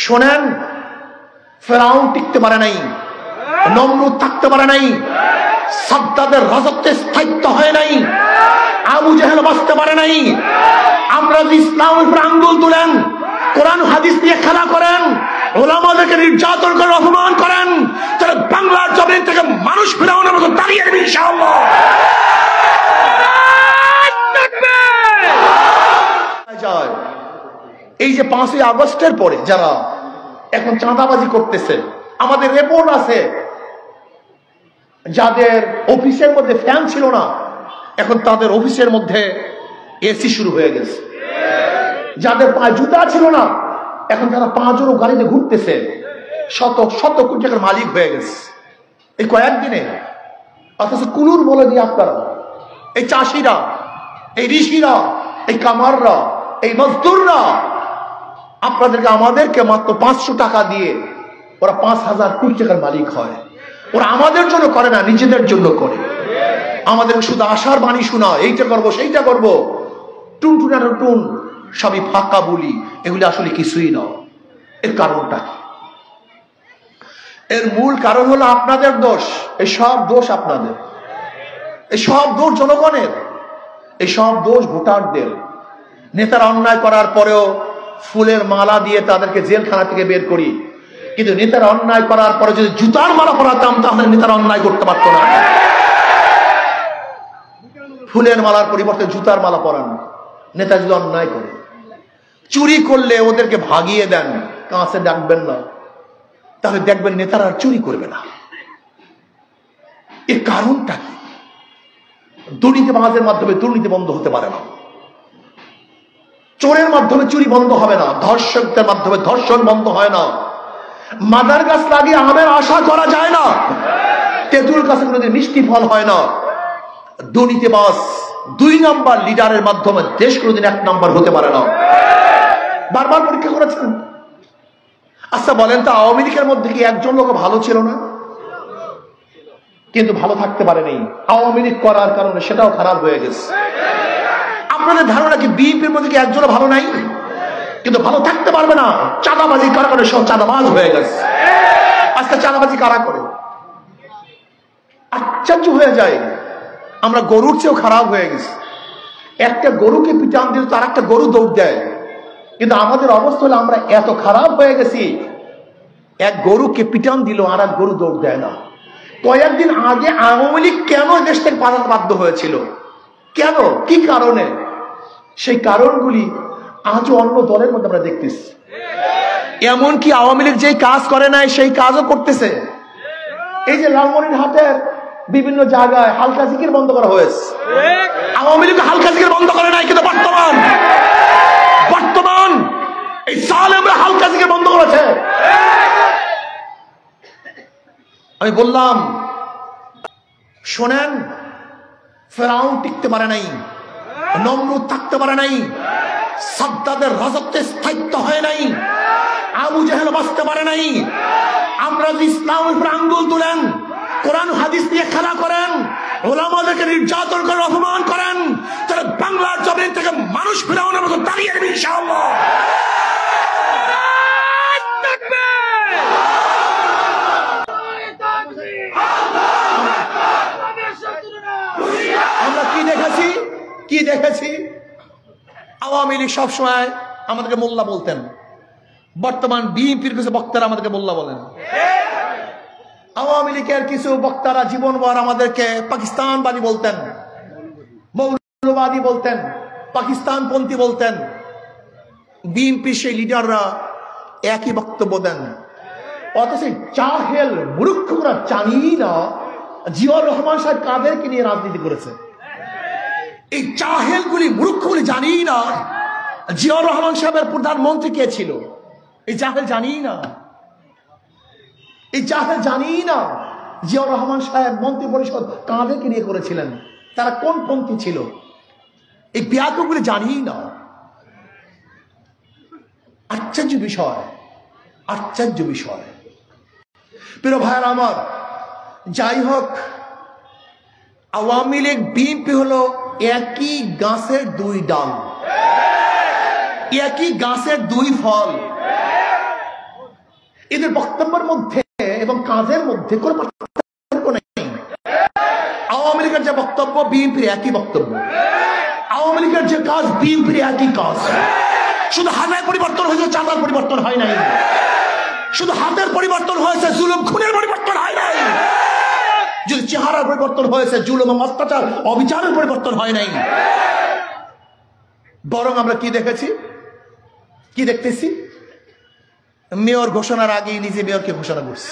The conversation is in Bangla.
শোনেন, ফেরাউন টিকতে পারে নাই, নমরুদ থাকতে পারে নাই, সাদ্দাদের রাজত্বে স্থায়িত্ব হয় নাই, আবু জেহেল বাঁচতে পারে নাই। আমরা যদি ইসলামের উপর আঙ্গুল তুলেন, কোরআন হাদিস দিয়ে খেলা করেন, ওলামাদেরকে নির্যাতন করে অপমান করেন, তাহলে বাংলার জমিন থেকে মানুষ ফেরাউনের মতো দাঁড়িয়ে যাবে ইনশাআল্লাহ। এই যে 5ই আগস্টের পরে যারা এখন চাঁদাবাজি করতেছে, আমাদের রিপোর্ট আছে যাদের অফিসের মধ্যে ফ্যান ছিল না, এখন তাদের অফিসের মধ্যে এসি শুরু হয়ে গেছে। যাদের পায়ে জুতা ছিল না, এখন তারা 5 জোড়ো গাড়িতে ঘুরতেছে, শত শত কোটি টাকার মালিক হয়ে গেছে এই কয়েকদিনে। অথচ কুলুর বলে দিয়ে আপনারা, এই চাষিরা, এই ঋষিরা, এই কামাররা, এই মজদুররা, আপনাদেরকে আমাদেরকে মাত্র 500 টাকা দিয়ে ওরা 5000 কোটি টাকার মালিক হয়। ওরা আমাদের জন্য করে না, নিজেদের জন্য করে। আমাদের শুধু আশার বাণী শোনা, এইটা করবো সেইটা করবো, টুনটুনার টুন, সবই ফাঁকা বলি, এগুলি আসলে কিছুই না। এর কারণটা কি? এর মূল কারণ হলো আপনাদের দোষ। এই সব দোষ আপনাদের, এই সব দোষ জনগণের, এই সব দোষ ভোটারদের। নেতারা অন্যায় করার পরেও ফুলের মালা দিয়ে তাদেরকে জেলখানা থেকে বের করি, কিন্তু নেতারা অন্যায় করার পরে যদি জুতার মালা পরাতাম তাহলে নেতারা অন্যায় করতে পারতো না। ফুলের মালার পরিবর্তে জুতার মালা পরান। নেতা যদি অন্যায় করে, চুরি করলে ওদেরকে ভাগিয়ে দেন, কাছে ডাকবেন না, তাহলে দেখবেন নেতারা আর চুরি করবে না। এর কারণটা কি? দুর্নীতিবাজের মাধ্যমে দুর্নীতি বন্ধ হতে পারে না, চোরের মাধ্যমে চুরি বন্ধ হবে না, ধর্ষকদের মাধ্যমে ধর্ষণ বন্ধ হয় না, মাদার গাছ লাগিয়ে আমের আশা করা যায় না, তেঁতুল গাছে কোনোদিন মিষ্টি ফল হয় না। দুর্নীতিবাজ 2 নাম্বার লিডারের মাধ্যমে দেশ কোনোদিন 1 নাম্বার হতে পারে না। বারবার পরীক্ষা করেছেন। আচ্ছা বলেন তো, আওয়ামী লীগের মধ্যে কি একজন লোক ভালো ছিল না? কিন্তু ভালো থাকতে পারেনি। আওয়ামী লীগ করার কারণে সেটাও খারাপ হয়ে গেছে। আপনাদের ধারণা কি বিএনপির মধ্যে কি একজনও ভালো নাই? কিন্তু ভালো থাকতে পারবে না। চাঁদাবাজি কারা করে? সব চাঁদাবাজ হয়ে গেছে। আজকে চাঁদাবাজি কারা করে? আশ্চর্য হয়ে যায়। আমরা গরুর চেয়েও খারাপ হয়ে গেছি। একটা গরুকে পিটান দিল তার একটা গরু দৌড় দেয়, কিন্তু আমাদের অবস্থা হলো আমরা এত খারাপ হয়ে গেছি, এক গরুকে পিটান দিল আর এক গরু দৌড় দেয় না। কয়েকদিন আগে আওয়ামী লীগ কেন দেশ থেকে পালাতে বাধ্য হয়েছিল? কেন? কি কারণে? সেই কারণগুলি আজও অন্য দলের মধ্যে আমরা দেখতেছি। এমনকি আওয়ামী লীগ যেই কাজ করে নাই সেই কাজও করতেছে। এই যে লালমনিরহাটের বিভিন্ন জায়গায় হালকা জিকির বন্ধ করা হয়েছে। আওয়ামী লীগ হালকা জিকির বন্ধ করে নাই, কিন্তু বর্তমান এই জালেমরা হালকা জিকির বন্ধ করেছে। আমি বললাম, শোনেন, ফেরাউন টিকতে পারে নাই, নমরুদ থাকতে পারে নাই, সাদ্দাদের রাজত্বে স্থায়িত্ব হয় নাই, আবু জেহেল বাঁচতে পারে নাই। আমরা যদি ইসলামের উপর আঙ্গুল তুলেন, কোরআন হাদিস দিয়ে খেলা করেন, ওলামাদেরকে নির্যাতন করে অপমান করেন, তাহলে বাংলার জমিন থেকে মানুষ ফেরাউনের মতো দাঁড়িয়ে যাবে ইনশাআল্লাহ। আমরা কি দেখেছি? আওয়ামী লীগ সবসময় আমাদেরকে মোল্লা বলতেন, বর্তমান বিএনপির কিছু বক্তারা আমাদেরকে মোল্লা বলেন। আওয়ামী লীগের কিছু বক্তারা জীবনভর আমাদেরকে পাকিস্তানবাদী বলতেন, মৌলবাদী বলতেন, পাকিস্তানপন্থী বলতেন। বিএনপির সেই লিডাররা একই বক্তব্য দেন। অথচ জাহেল মূর্খরা জানি না জিয়াউর রহমান সাহেব কাদেরকে নিয়ে রাজনীতি করেছে। এই জাহেলগুলি মূর্খগুলি জানি না জিয়াউর রহমান সাহেবের প্রধানমন্ত্রী কে ছিল। এই জাহেল জানি না, এই জাহেল জানি না জিয়াউর রহমান সাহেব মন্ত্রী পরিষদ কাদেরকে নিয়ে করেছিলেন, তারা কোন পন্থী ছিল। এই ব্যাকগুলি জানি না। আশ্চর্য বিষয়, আশ্চর্য বিষয়। প্রিয় ভাইয়ের আমার, যাই হোক, আওয়ামী লীগ বিএনপি হলো একই গাছের 2 ডাল, একই গাছের 2 ফল। এদের বক্তব্যের মধ্যে এবং কাজের মধ্যে কোনো পার্থক্য নেই। আওয়ামী লীগের যে বক্তব্য বিএনপির একই বক্তব্য, আওয়ামী লীগের যে কাজ বিএনপির একই কাজ। শুধু হাতের পরিবর্তন হয়েছে, চাঁদার পরিবর্তন হয় নাই। শুধু হাতের পরিবর্তন হয়েছে, জুলুম খুনের পরিবর্তন হয় নাই। যদি চেহারার পরিবর্তন হয়েছে, জুলুম এবং অত্যাচার অবিচারের পরিবর্তন হয় নাই। বরং আমরা কি দেখেছি, কি দেখতেছি, মেয়র ঘোষণার আগেই নিজে মেয়রকে ঘোষণা করছে।